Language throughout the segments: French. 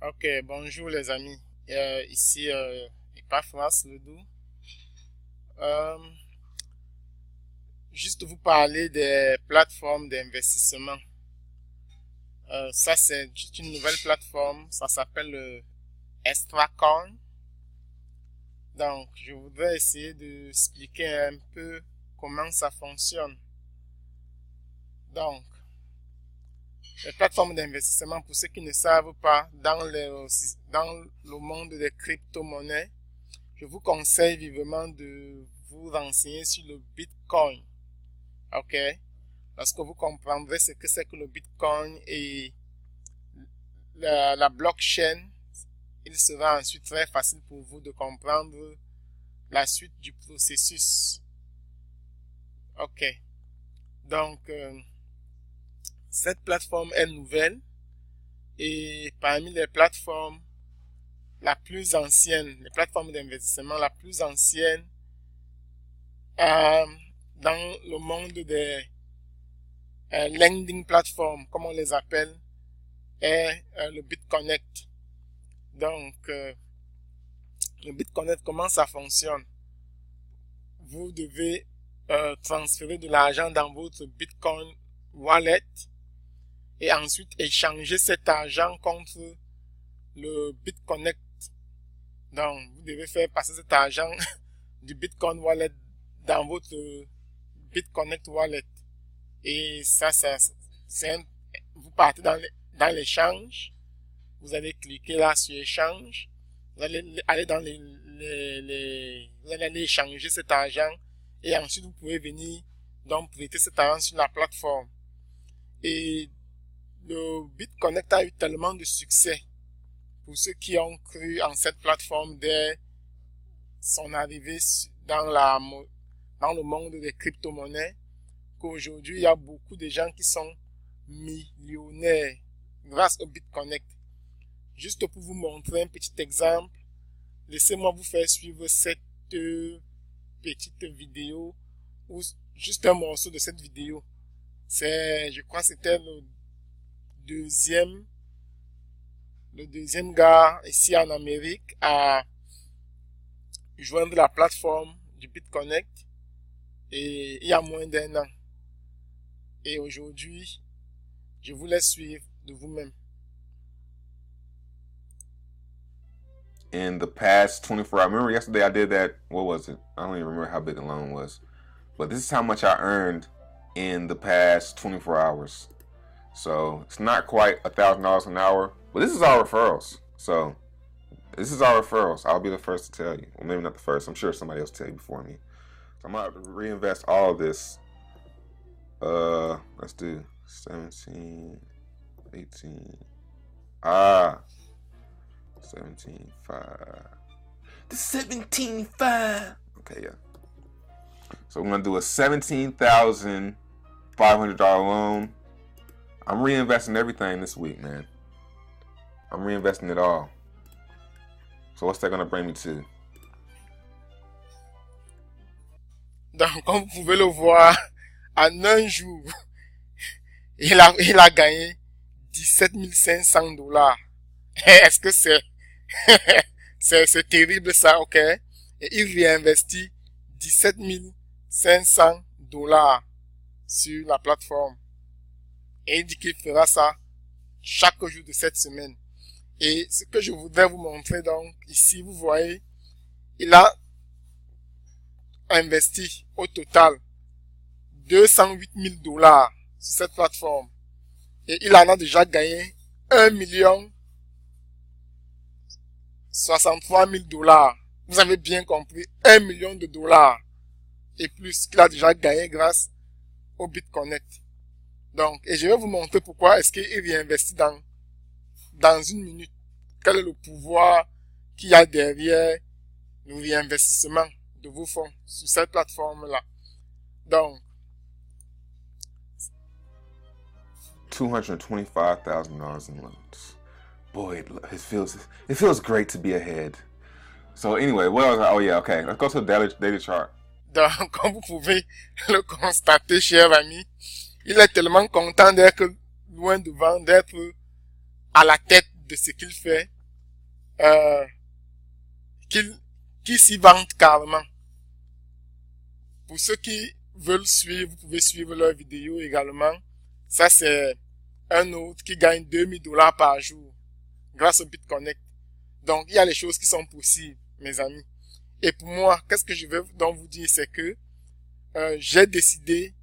Ok, bonjour les amis. Ici Epaphras Ledoux. Euh, Juste vous parler des plateformes d'investissement. Ça, c'est juste une nouvelle plateforme. Ça s'appelle le Extracoin. Donc, je voudrais essayer de expliquer un peu comment ça fonctionne. Donc, les plateformes d'investissement, pour ceux qui ne savent pas, dans le monde des crypto-monnaies, je vous conseille vivement de vous renseigner sur le Bitcoin. OK? Parce que vous comprendrez ce que c'est que le Bitcoin et la blockchain. Il sera ensuite très facile pour vous de comprendre la suite du processus. OK. Donc, cette plateforme est nouvelle et parmi les plateformes la plus ancienne, les plateformes d'investissement la plus ancienne dans le monde des lending platforms, comme on les appelle, est le BitConnect. Donc, le BitConnect, comment ça fonctionne? Vous devez transférer de l'argent dans votre Bitcoin wallet et ensuite échanger cet argent contre le BitConnect. Donc, vous devez faire passer cet argent du Bitcoin wallet dans votre BitConnect wallet. Et ça vous partez dans l'échange. Vous allez cliquer là sur échange. Vous allez aller dans vous allez aller échanger cet argent. Et ensuite, vous pouvez venir donc prêter cet argent sur la plateforme. Et le BitConnect a eu tellement de succès pour ceux qui ont cru en cette plateforme dès son arrivée dans le monde des crypto-monnaies, qu'aujourd'hui, il y a beaucoup de gens qui sont millionnaires grâce au BitConnect. Juste pour vous montrer un petit exemple, laissez-moi vous faire suivre cette petite vidéo ou juste un morceau de cette vidéo. Je crois que c'était deuxième, le deuxième gars ici en Amérique à joindre la plateforme du BitConnect et il y a moins d'1 an. Et aujourd'hui, je vous laisse suivre de vous-même. In the past 24 hours, remember yesterday I did that, what was it? I don't even remember how big the loan was. But this is how much I earned in the past 24 hours. So it's not quite $1,000 an hour, but this is our referrals. So this is our referrals. I'll be the first to tell you. Well, maybe not the first. I'm sure somebody else will tell you before me. So I'm going to reinvest all of this. Let's do 17, 18. 17.5. The 17.5. Okay, yeah. So we're gonna do a $17,500 loan. I'm reinvesting everything this week, man. I'm reinvesting it all. So what's that gonna bring me to? Donc, comme vous pouvez le voir, en un jour, il a gagné 17 500 dollars. Est-ce que c'est terrible ça, ok? Et il réinvestit 17 500 dollars sur la plateforme. Et il dit qu'il fera ça chaque jour de cette semaine. Et ce que je voudrais vous montrer donc, ici, vous voyez, il a investi au total 208 000 dollars sur cette plateforme. Et il en a déjà gagné 1 million 63 000 dollars. Vous avez bien compris, 1 million de dollars et plus qu'il a déjà gagné grâce au BitConnect. Donc, et je vais vous montrer pourquoi est-ce qu'il réinvestit dans une minute. Quel est le pouvoir qu'il y a derrière le réinvestissement de vos fonds sur cette plateforme-là. Donc, $225,000 in loans. Boy, it feels great to be ahead. So anyway, what was I? Oh yeah, okay. Let's go to the daily chart. Donc, comme vous pouvez le constater, cher ami, il est tellement content d'être loin devant, d'être à la tête de ce qu'il fait, qui s'y vantent carrément. Pour ceux qui veulent suivre, vous pouvez suivre leurs vidéos également. Ça, c'est un autre qui gagne $2000 par jour grâce au BitConnect. Donc, il y a les choses qui sont possibles, mes amis. Et pour moi, qu'est-ce que je veux donc vous dire, c'est que j'ai décidé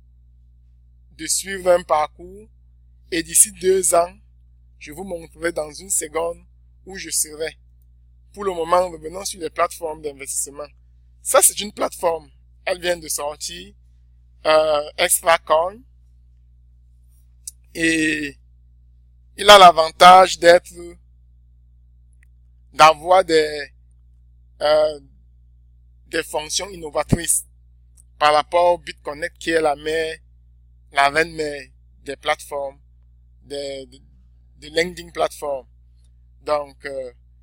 de suivre un parcours et d'ici 2 ans, je vous montrerai dans une seconde où je serai. Pour le moment, revenons sur les plateformes d'investissement. Ça, c'est une plateforme. Elle vient de sortir, ExtraCoin. Et il a l'avantage d'avoir des fonctions innovatrices par rapport au BitConnect qui est la reine mère des plateformes, de lending platform. Donc,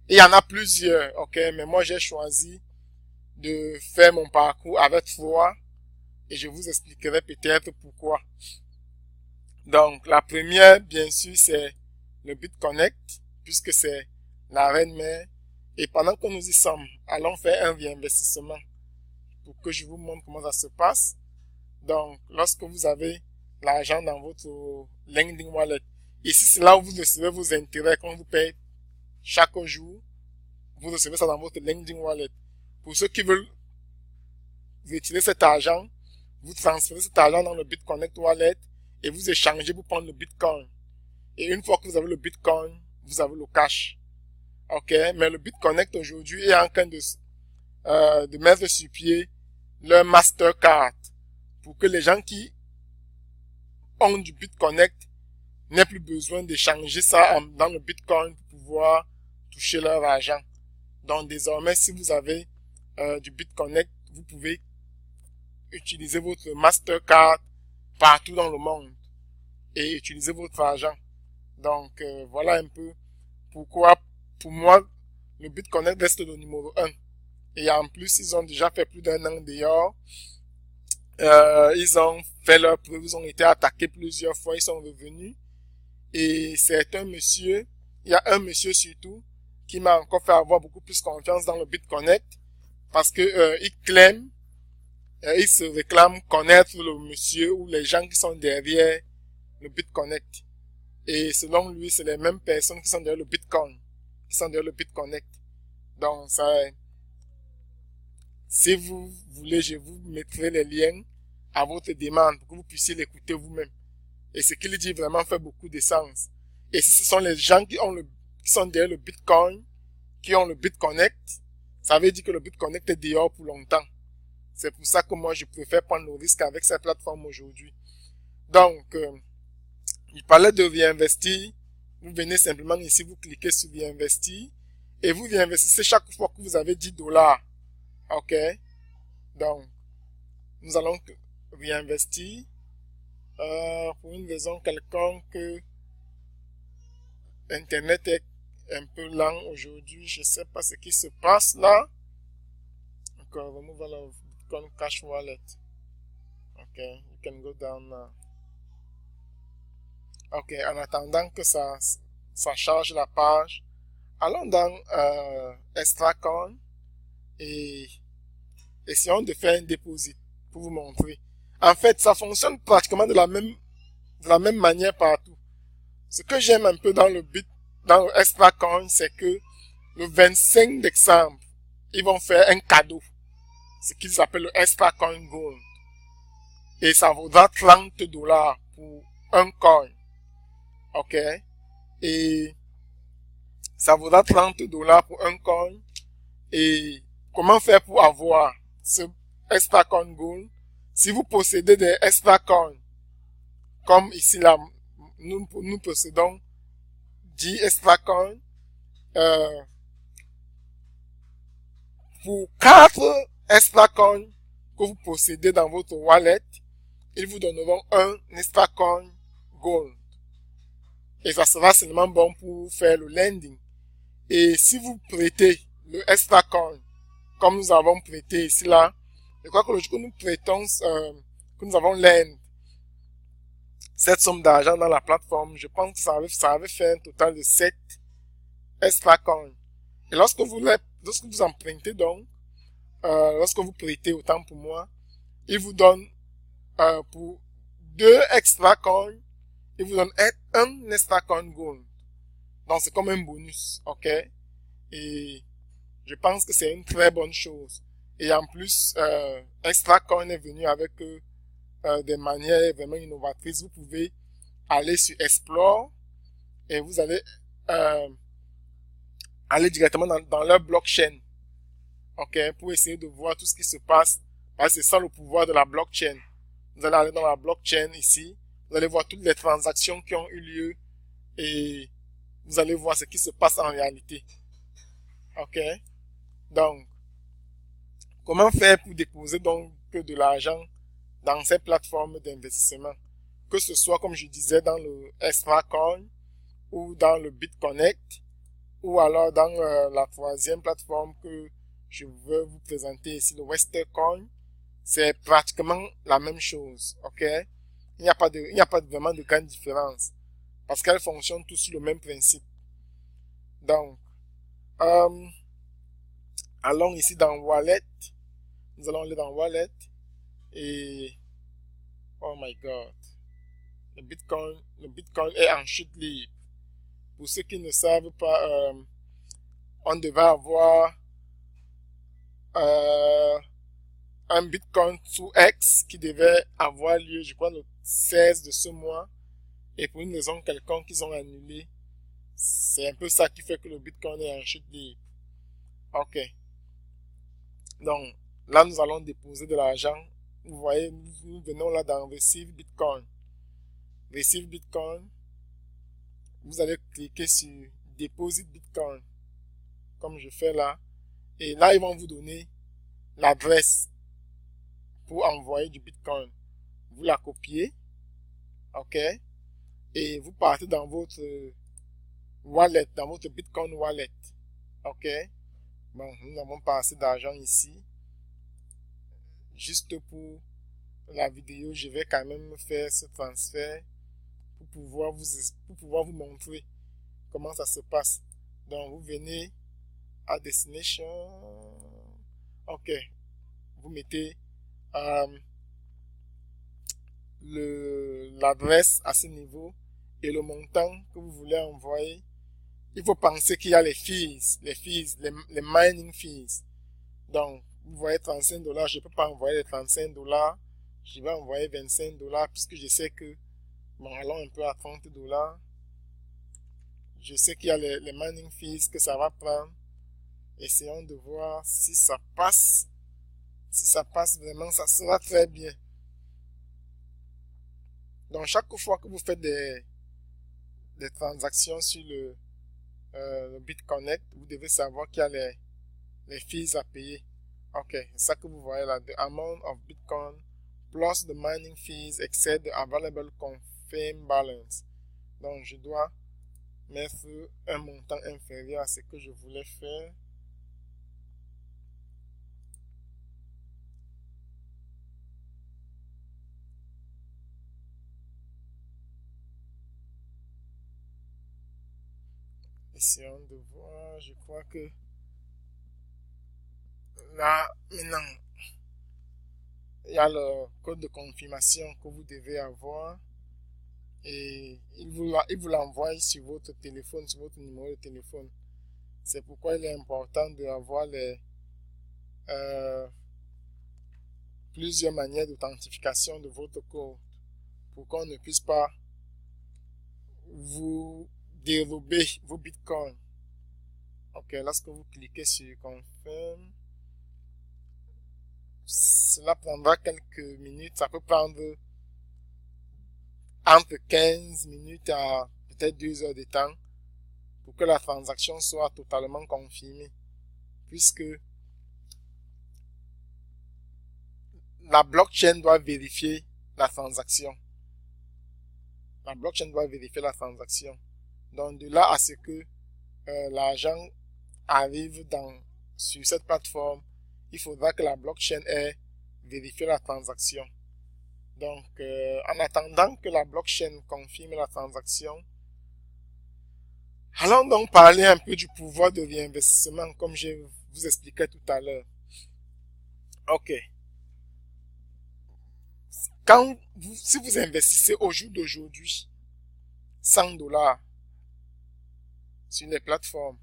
il y en a plusieurs, ok, mais moi j'ai choisi de faire mon parcours avec 3 et je vous expliquerai peut-être pourquoi. Donc, la première, bien sûr, c'est le BitConnect, puisque c'est la reine mère. Et pendant que nous y sommes, allons faire un réinvestissement pour que je vous montre comment ça se passe. Donc, lorsque vous avez l'argent dans votre lending wallet, ici, c'est là où vous recevez vos intérêts quand vous payez chaque jour. Vous recevez ça dans votre lending wallet. Pour ceux qui veulent retirer cet argent, vous transférez cet argent dans le BitConnect wallet et vous échangez pour prendre le Bitcoin. Et une fois que vous avez le Bitcoin, vous avez le cash. Ok, mais le BitConnect aujourd'hui est en train de mettre sur pied leur Mastercard pour que les gens qui ont du BitConnect n'aient plus besoin d'échanger ça dans le Bitcoin pour pouvoir toucher leur argent. Donc désormais, si vous avez du BitConnect, vous pouvez utiliser votre Mastercard partout dans le monde et utiliser votre argent. Donc voilà un peu pourquoi pour moi le BitConnect reste le numéro 1. Et en plus, ils ont déjà fait plus d'1 an dehors. Ils ont fait leur preuve, ils ont été attaqués plusieurs fois, ils sont revenus. Et c'est un monsieur, il y a un monsieur surtout, qui m'a encore fait avoir beaucoup plus confiance dans le BitConnect, parce que il clame, il se réclame connaître le monsieur ou les gens qui sont derrière le BitConnect. Et selon lui, c'est les mêmes personnes qui sont derrière le Bitcoin, qui sont derrière le BitConnect. Donc, ça, si vous voulez, je vous mettrai les liens à votre demande pour que vous puissiez l'écouter vous-même. Et ce qu'il dit vraiment fait beaucoup de sens. Et si ce sont les gens qui sont derrière le Bitcoin, qui ont le BitConnect, ça veut dire que le BitConnect est dehors pour longtemps. C'est pour ça que moi, je préfère prendre le risque avec cette plateforme aujourd'hui. Donc, il parlait de réinvestir. Vous venez simplement ici, vous cliquez sur réinvestir et vous réinvestissez chaque fois que vous avez $10. Ok? Donc, nous allons réinvestir pour une raison quelconque. Internet est un peu lent aujourd'hui. Je sais pas ce qui se passe là. Encore, remove all of Bitcoin Cash Wallet. Ok, you can go down now. Ok, en attendant que ça charge la page, allons dans ExtraCoin et essayons de faire un dépôt pour vous montrer. En fait, ça fonctionne pratiquement de la même manière partout. Ce que j'aime un peu dans le ExtraCoin, c'est que le 25 décembre, ils vont faire un cadeau. Ce qu'ils appellent le ExtraCoin Gold. Et ça vaudra $30 pour un coin. Ok? Et ça vaudra $30 pour un coin. Et comment faire pour avoir ce ExtraCoin Gold? Si vous possédez des ExtraCoin, comme ici là, nous possédons 10 ExtraCoin, pour 4 ExtraCoin que vous possédez dans votre wallet, ils vous donneront un ExtraCoin Gold. Et ça sera seulement bon pour faire le lending. Et si vous prêtez le ExtraCoin, comme nous avons prêté ici là, je crois que le jour que nous prêtons, que nous avons lend cette somme d'argent dans la plateforme, je pense que ça avait fait un total de 7 ExtraCoin. Et lorsque vous empruntez donc, lorsque vous prêtez autant pour moi, il vous donne pour 2 extra coins, il vous donne un extra coin gold. Donc c'est comme un bonus, ok? Et je pense que c'est une très bonne chose. Et en plus, extra coin est venu avec des manières vraiment innovatrices. Vous pouvez aller sur Explore et vous allez aller directement dans leur blockchain, ok, pour essayer de voir tout ce qui se passe. Parce que c'est ça le pouvoir de la blockchain. Vous allez aller dans la blockchain ici, vous allez voir toutes les transactions qui ont eu lieu et vous allez voir ce qui se passe en réalité. Ok, donc comment faire pour déposer donc de l'argent dans ces plateformes d'investissement, que ce soit comme je disais dans le Extra Coin ou dans le BitConnect ou alors dans la troisième plateforme que je veux vous présenter ici, le Westercoin. C'est pratiquement la même chose, ok? Il n'y a pas vraiment de grande différence parce qu'elles fonctionnent tous sur le même principe. Donc, allons ici dans Wallet. Nous allons aller dans Wallet et oh my God, le Bitcoin est en chute libre. Pour ceux qui ne savent pas, on devait avoir un Bitcoin 2X qui devait avoir lieu, je crois, le 16 de ce mois. Et pour une raison quelconque qu'ils ont annulé, c'est un peu ça qui fait que le Bitcoin est en chute libre. Ok. Donc, là, nous allons déposer de l'argent. Vous voyez, nous venons là dans Receive Bitcoin. Receive Bitcoin. Vous allez cliquer sur Deposit Bitcoin. Comme je fais là. Et là, ils vont vous donner l'adresse pour envoyer du Bitcoin. Vous la copiez. OK. Et vous partez dans votre wallet, dans votre Bitcoin wallet. OK. Bon, nous n'avons pas assez d'argent ici. Juste pour la vidéo, je vais quand même faire ce transfert pour pouvoir vous montrer comment ça se passe. Donc, vous venez à Destination. OK. Vous mettez l'adresse à ce niveau et le montant que vous voulez envoyer. Il faut penser qu'il y a les mining fees. Donc, vous voyez $35, je ne peux pas envoyer les $35. Je vais envoyer $25 puisque je sais que, bon, allons un peu à $30. Je sais qu'il y a les mining fees que ça va prendre. Essayons de voir si ça passe. Si ça passe vraiment, ça sera très bien. Donc, chaque fois que vous faites des transactions sur le BitConnect, vous devez savoir qu'il y a les fees à payer. Ok, c'est ça que vous voyez là. The amount of Bitcoin plus the mining fees exceed the available confirmed balance. Donc, je dois mettre un montant inférieur à ce que je voulais faire. Essayons de voir, je crois que là, maintenant, il y a le code de confirmation que vous devez avoir et il vous l'envoie sur votre téléphone, sur votre numéro de téléphone. C'est pourquoi il est important d'avoir plusieurs manières d'authentification de votre code pour qu'on ne puisse pas vous dérober vos bitcoins. Ok, lorsque vous cliquez sur Confirm, cela prendra quelques minutes. Ça peut prendre entre 15 minutes à peut-être 2 heures de temps pour que la transaction soit totalement confirmée. Puisque la blockchain doit vérifier la transaction. La blockchain doit vérifier la transaction. Donc de là à ce que l'argent arrive sur cette plateforme, il faudra que la blockchain ait vérifié la transaction. Donc, en attendant que la blockchain confirme la transaction, Allons donc parler un peu du pouvoir de réinvestissement, comme je vous expliquais tout à l'heure. Ok. Si vous investissez au jour d'aujourd'hui 100 dollars sur les plateformes,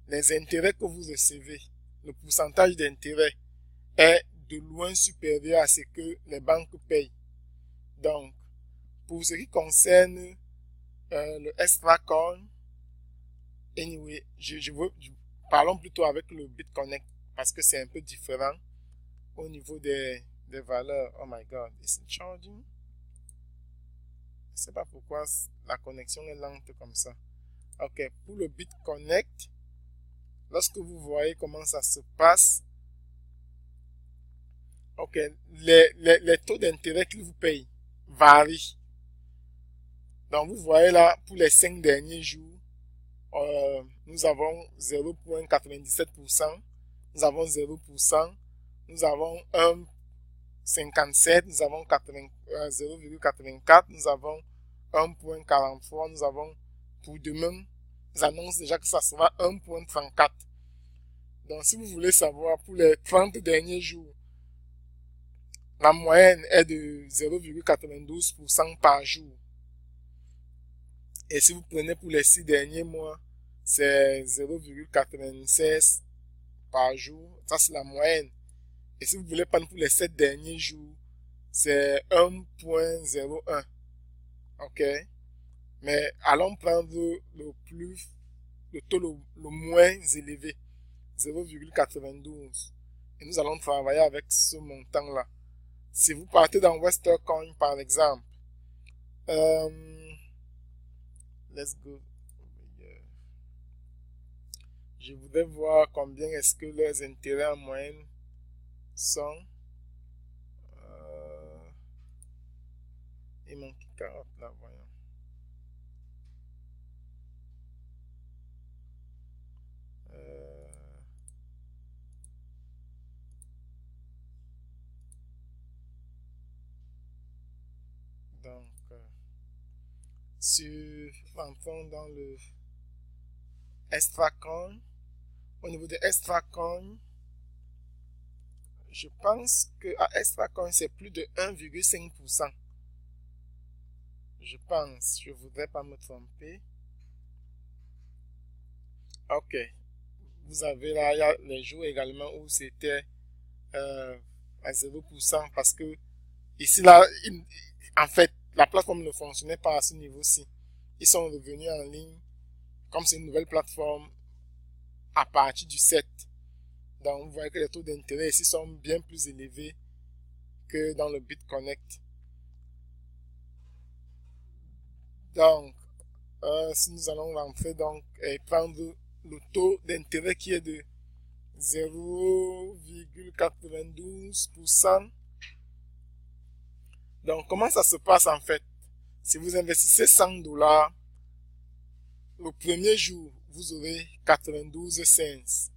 les intérêts que vous recevez, le pourcentage d'intérêt est de loin supérieur à ce que les banques payent. Donc, pour ce qui concerne le Extra Coin, anyway, parlons plutôt avec le BitConnect parce que c'est un peu différent au niveau des valeurs. Oh my god, it's charging. Je sais pas pourquoi la connexion est lente comme ça. Ok, pour le BitConnect, lorsque vous voyez comment ça se passe, ok, les taux d'intérêt qu'ils vous payent varient. Donc vous voyez là, pour les 5 derniers jours, nous avons 0,97%, nous avons 0%, nous avons 1,57, nous avons 0,84, nous avons 1,43, nous avons pour demain, ils annoncent déjà que ça sera 1,34. Donc si vous voulez savoir, pour les 30 derniers jours, la moyenne est de 0,92% par jour. Et si vous prenez pour les 6 derniers mois, c'est 0,96 par jour. Ça, c'est la moyenne. Et si vous voulez prendre pour les 7 derniers jours, c'est 1,01. OK? Mais allons prendre le taux le moins élevé, 0,92. Et nous allons travailler avec ce montant-là. Si vous partez dans Western Coin, par exemple, let's go. Je voudrais voir combien est-ce que leurs intérêts en moyenne sont. Il manque 40 là, voyons. Donc, entrons dans le Extra Coin. Au niveau de Extra Coin, je pense que à Extra Coin, c'est plus de 1,5%. Je pense, je voudrais pas me tromper. Ok. Vous avez là, il y a les jours également où c'était à 0% parce que ici, là, en fait, la plateforme ne fonctionnait pas à ce niveau-ci. Ils sont revenus en ligne comme c'est une nouvelle plateforme à partir du 7. Donc, vous voyez que les taux d'intérêt ici sont bien plus élevés que dans le BitConnect. Donc, si nous allons rentrer donc et prendre le taux d'intérêt qui est de 0,92%. Donc, comment ça se passe en fait? Si vous investissez 100 dollars, le premier jour, vous aurez 92 cents.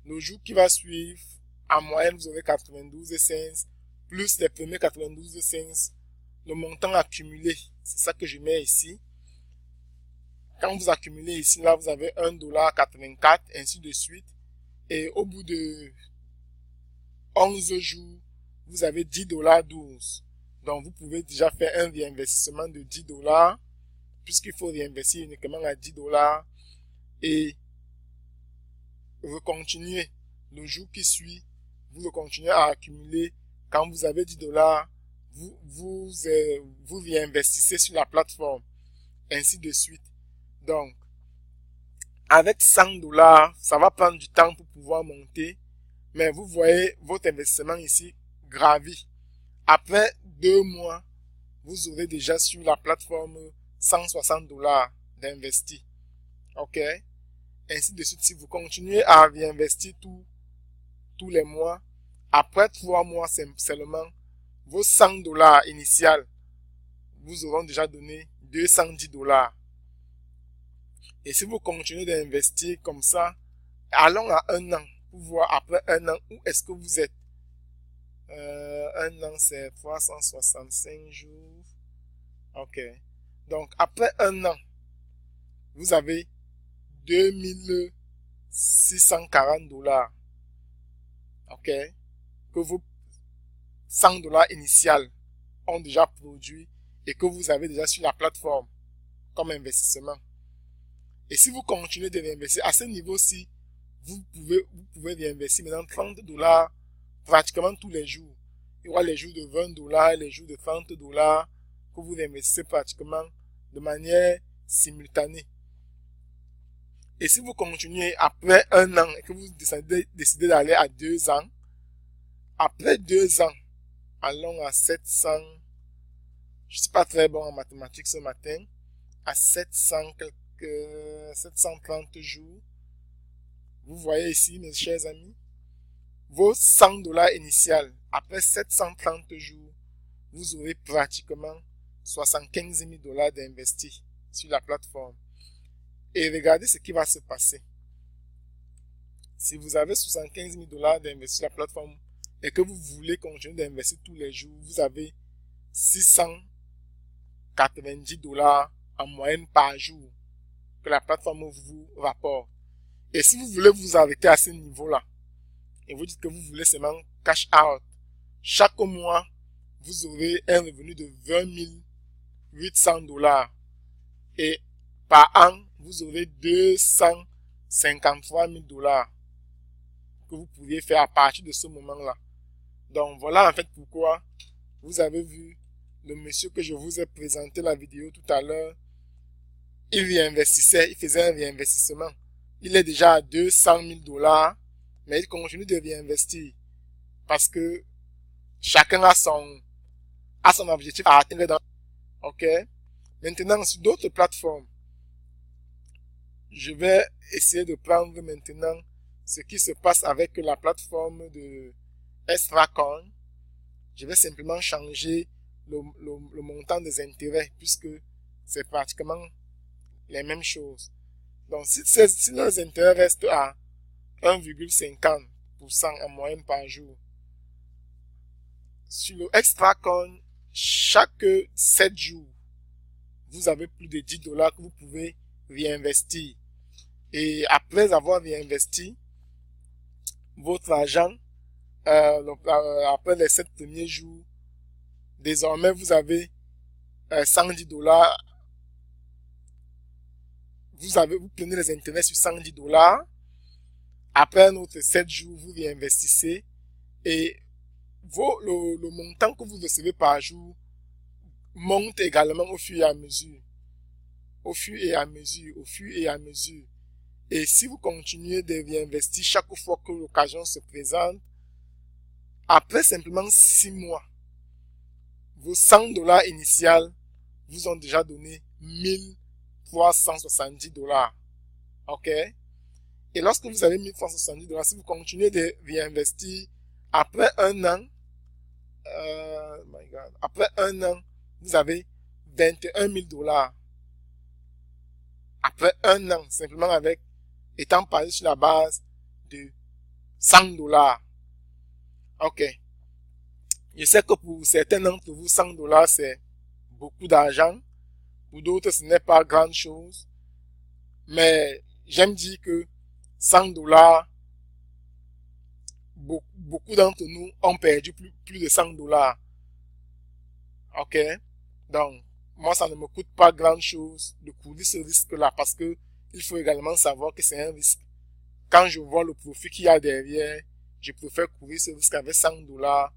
Le jour qui va suivre, en moyenne, vous aurez 92 cents, plus les premiers 92 cents, le montant accumulé. C'est ça que je mets ici. Quand vous accumulez ici, là, vous avez 1,84$, ainsi de suite. Et au bout de 11 jours, vous avez 10,12$. Donc, vous pouvez déjà faire un réinvestissement de 10$, puisqu'il faut réinvestir uniquement à 10$ et recontinuer le jour qui suit. Vous continuez à accumuler. Quand vous avez 10$, vous réinvestissez sur la plateforme, ainsi de suite. Donc, avec 100$, ça va prendre du temps pour pouvoir monter, mais vous voyez votre investissement ici gravi. Après 2 mois, vous aurez déjà sur la plateforme 160$ d'investi. OK? Ainsi de suite, si vous continuez à réinvestir tous les mois, après 3 mois seulement, vos 100$ initiales vous auront déjà donné 210$. Et si vous continuez d'investir comme ça, allons à 1 an pour voir après 1 an où est-ce que vous êtes. 1 an, c'est 365 jours. OK. Donc, après 1 an, vous avez 2640 dollars. Ok? Que vos 100 dollars initiales ont déjà produit et que vous avez déjà sur la plateforme comme investissement. Et si vous continuez de réinvestir à ce niveau-ci, vous pouvez réinvestir maintenant 30 dollars pratiquement tous les jours. Il y aura les jours de 20 dollars, les jours de 30 dollars que vous investissez pratiquement de manière simultanée. Et si vous continuez après un an et que vous décidez d'aller à 2 ans, après 2 ans, allons à 700, je ne suis pas très bon en mathématiques ce matin, à 730 jours, vous voyez ici, mes chers amis, vos 100 dollars initiales, après 730 jours, vous aurez pratiquement 75 000 dollars d'investis sur la plateforme. Et regardez ce qui va se passer. Si vous avez 75 000 dollars d'investis sur la plateforme et que vous voulez continuer d'investir tous les jours, vous avez 690 dollars en moyenne par jour que la plateforme vous rapporte. Et si vous voulez vous arrêter à ce niveau-là, et vous dites que vous voulez seulement cash out, chaque mois, vous aurez un revenu de 20 800 dollars. Et par an, vous aurez 253 000 dollars que vous pourriez faire à partir de ce moment-là. Donc voilà en fait pourquoi vous avez vu le monsieur que je vous ai présenté la vidéo tout à l'heure. Il réinvestissait, il faisait un réinvestissement. Il est déjà à 200 000 dollars, mais il continue de réinvestir parce que chacun a son objectif à atteindre. Ok? Maintenant, sur d'autres plateformes, je vais essayer de prendre maintenant ce qui se passe avec la plateforme de Extracoin. Je vais simplement changer le montant des intérêts puisque c'est pratiquement les mêmes choses. Donc, si les intérêts restent à 1,50% en moyenne par jour, sur le Extracoin, chaque 7 jours, vous avez plus de 10 dollars que vous pouvez réinvestir. Et après avoir réinvesti votre argent, après les 7 premiers jours, désormais vous avez 110 dollars. Vous prenez les intérêts sur 110 dollars. Après un autre 7 jours, vous réinvestissez et le montant que vous recevez par jour monte également au fur et à mesure. Au fur et à mesure, au fur et à mesure. Et si vous continuez de réinvestir chaque fois que l'occasion se présente, après simplement 6 mois, vos 100 dollars initiales vous ont déjà donné 1370 dollars. Ok? Et lorsque vous avez 1370 dollars, si vous continuez de réinvestir, après un an, vous avez 21 000 dollars. Après un an, simplement étant basé sur la base de 100 dollars. Ok. Je sais que pour certains d'entre vous, 100 dollars, c'est beaucoup d'argent. Pour d'autres, ce n'est pas grand chose. Mais j'aime dire que 100 dollars, beaucoup d'entre nous ont perdu plus de 100 dollars. Ok? Donc, moi, ça ne me coûte pas grand chose de courir ce risque-là parce que il faut également savoir que c'est un risque. Quand je vois le profit qu'il y a derrière, je préfère courir ce risque avec 100 dollars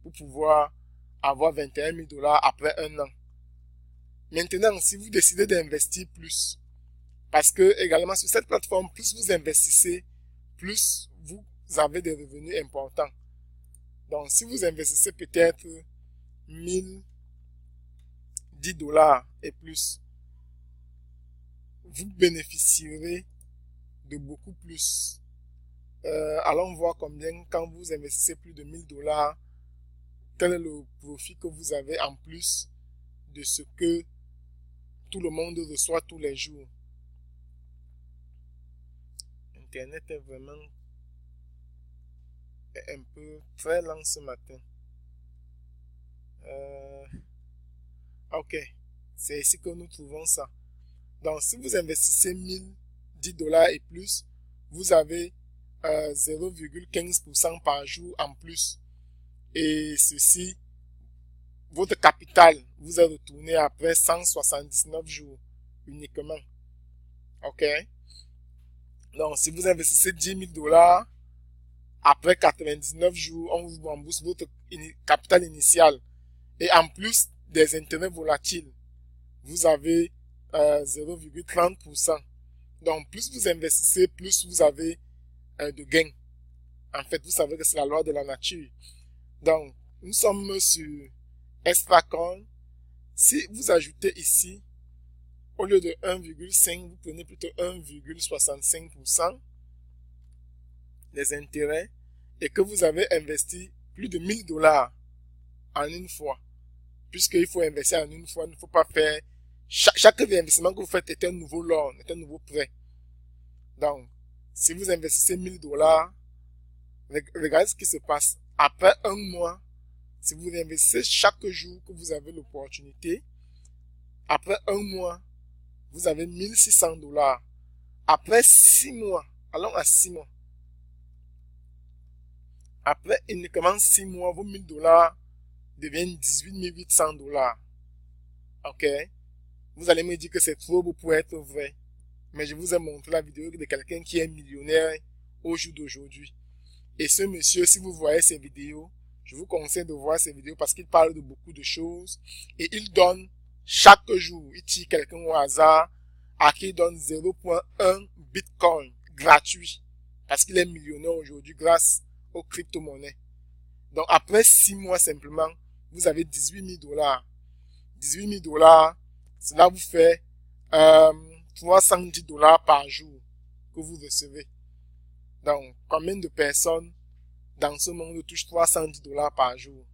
pour pouvoir avoir 21 000 dollars après un an. Maintenant, si vous décidez d'investir plus, parce que également sur cette plateforme, plus vous investissez, plus vous avez des revenus importants. Donc, si vous investissez peut-être 1010 dollars et plus, vous bénéficierez de beaucoup plus. Allons voir combien, quand vous investissez plus de 1000 dollars, quel est le profit que vous avez en plus de ce que tout le monde reçoit tous les jours. Internet est vraiment un peu très lent ce matin. Ok, c'est ici que nous trouvons ça. Donc, si vous investissez 1010 $10 et plus, vous avez 0,15% par jour en plus. Et ceci, votre capital vous est retourné après 179 jours uniquement. Ok? Donc, si vous investissez $10,000, après 99 jours, on vous rembourse votre capital initial. Et en plus des intérêts volatiles, vous avez 0,30%. Donc, plus vous investissez, plus vous avez de gains. En fait, vous savez que c'est la loi de la nature. Donc, nous sommes sur ExtraCoin. Si vous ajoutez ici, au lieu de 1,5, vous prenez plutôt 1,65% des intérêts et que vous avez investi plus de $1,000 en une fois. Puisqu'il faut investir en une fois, il ne faut pas faire... Chaque investissement que vous faites est un nouveau loan, est un nouveau prêt. Donc, si vous investissez $1,000, regardez ce qui se passe. Après un mois, si vous investissez chaque jour que vous avez l'opportunité, après un mois, vous avez $1,600. Après 6 mois, allons à 6 mois. Après uniquement 6 mois, vos $1,000 deviennent $18,800. Ok? Vous allez me dire que c'est trop beau pour être vrai. Mais je vous ai montré la vidéo de quelqu'un qui est millionnaire au jour d'aujourd'hui. Et ce monsieur, si vous voyez ces vidéos, je vous conseille de voir ces vidéos parce qu'il parle de beaucoup de choses. Et il donne chaque jour, il tire quelqu'un au hasard à qui il donne 0,1 Bitcoin gratuit. Parce qu'il est millionnaire aujourd'hui grâce aux crypto-monnaies. Donc après 6 mois simplement, vous avez $18,000. $18,000, cela vous fait $310 par jour que vous recevez. Donc, combien de personnes dans ce monde touchent $310 par jour?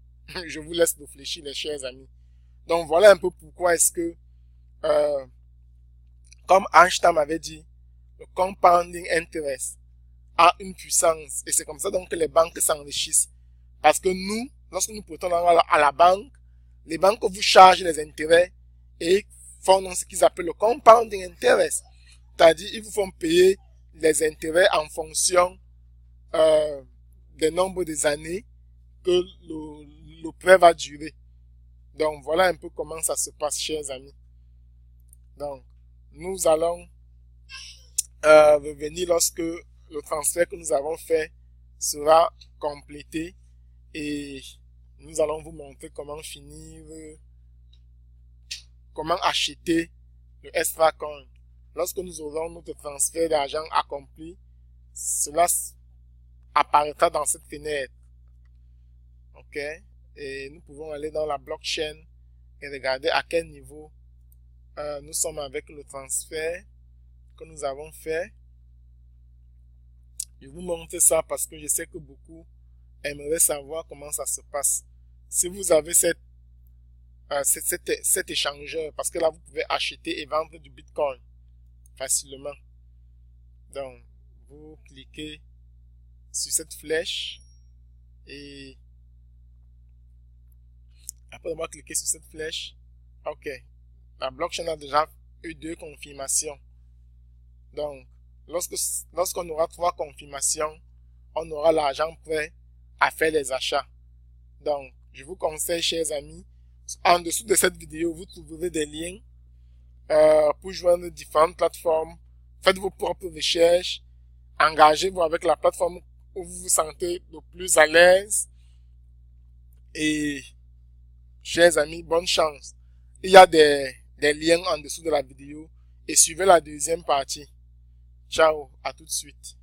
Je vous laisse réfléchir, les chers amis. Donc, voilà un peu pourquoi est-ce que, comme Einstein avait dit, le compounding interest a une puissance. Et c'est comme ça donc que les banques s'enrichissent. Parce que nous, lorsque nous prêtons à la banque, les banques vous chargent les intérêts et font ce qu'ils appellent le compounding interest. C'est-à-dire, ils vous font payer les intérêts en fonction des nombres des années que le prêt va durer. Donc, voilà un peu comment ça se passe, chers amis. Donc, nous allons revenir lorsque le transfert que nous avons fait sera complété et nous allons vous montrer comment comment acheter le ExtraCoin. Lorsque nous aurons notre transfert d'argent accompli, cela apparaîtra dans cette fenêtre. Ok? Et nous pouvons aller dans la blockchain et regarder à quel niveau nous sommes avec le transfert que nous avons fait. Je vous montre ça parce que je sais que beaucoup aimeraient savoir comment ça se passe. Si vous avez cet échangeur, parce que là vous pouvez acheter et vendre du Bitcoin facilement. Donc, vous cliquez sur cette flèche et après avoir cliqué sur cette flèche, ok, la blockchain a déjà eu 2 confirmations. Donc, lorsqu'on aura 3 confirmations, on aura l'argent prêt à faire les achats. Donc, je vous conseille, chers amis, en dessous de cette vidéo, vous trouverez des liens pour joindre différentes plateformes. Faites vos propres recherches. Engagez-vous avec la plateforme où vous vous sentez le plus à l'aise. Et, chers amis, bonne chance. Il y a des liens en dessous de la vidéo. Et suivez la deuxième partie. Ciao, à tout de suite.